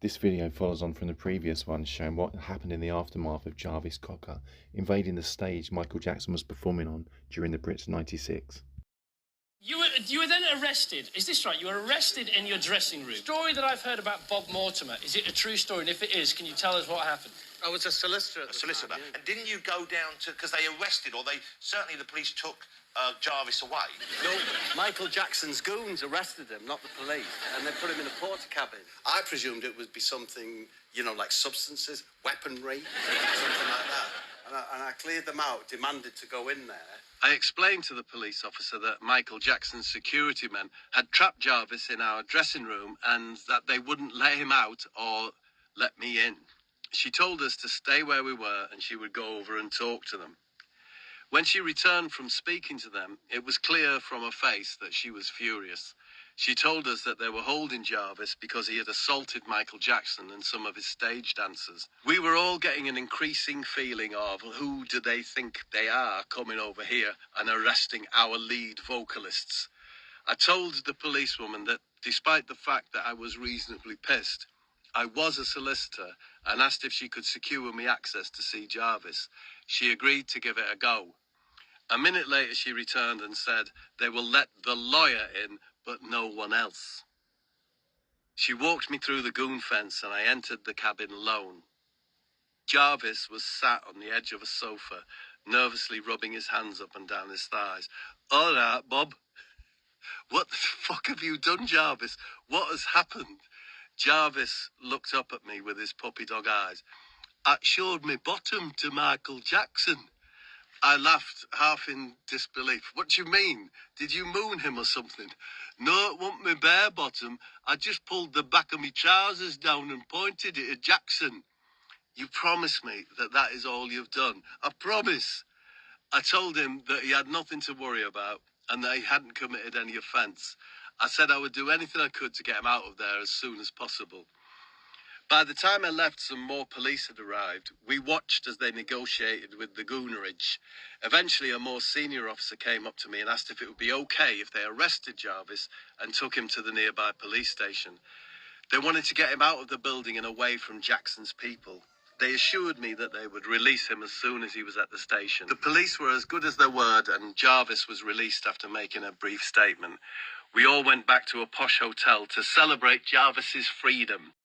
This video follows on from the previous one, showing what happened in the aftermath of Jarvis Cocker invading the stage Michael Jackson was performing on during the Brits '96. You were then arrested. Is this right? You were arrested in your dressing room. Story that I've heard about Bob Mortimer. Is it a true story? And if it is, can you tell us what happened? I was a solicitor at the solicitor. time, yeah. And didn't you go down to, because they arrested, or certainly the police took Jarvis away? No, Michael Jackson's goons arrested him, not the police, and they put him in a porter cabin. I presumed it would be something, like substances, weaponry, something like that. And I cleared them out, demanded to go in there. I explained to the police officer that Michael Jackson's security men had trapped Jarvis in our dressing room and that they wouldn't let him out or let me in. She told us to stay where we were and she would go over and talk to them. When she returned from speaking to them, it was clear from her face that she was furious. She told us that they were holding Jarvis because he had assaulted Michael Jackson and some of his stage dancers. We were all getting an increasing feeling of who do they think they are coming over here and arresting our lead vocalists. I told the policewoman that despite the fact that I was reasonably pissed, I was a solicitor and asked if she could secure me access to see Jarvis. She agreed to give it a go. A minute later, she returned and said they will let the lawyer in, but no one else. She walked me through the goon fence and I entered the cabin alone. Jarvis was sat on the edge of a sofa, nervously rubbing his hands up and down his thighs. "All right, Bob." "What the fuck have you done, Jarvis? What has happened?" Jarvis looked up at me with his puppy dog eyes. "I showed me bottom to Michael Jackson." I laughed, half in disbelief. "What do you mean? Did you moon him or something?" "No, it wasn't me bare bottom. I just pulled the back of me trousers down and pointed it at Jackson." "You promise me that that is all you've done?" "I promise." I told him that he had nothing to worry about and that he hadn't committed any offence. I said I would do anything I could to get him out of there as soon as possible. By the time I left, some more police had arrived. We watched as they negotiated with the goonerage. Eventually, a more senior officer came up to me and asked if it would be okay if they arrested Jarvis and took him to the nearby police station. They wanted to get him out of the building and away from Jackson's people. They assured me that they would release him as soon as he was at the station. The police were as good as their word, and Jarvis was released after making a brief statement. We all went back to a posh hotel to celebrate Jarvis's freedom.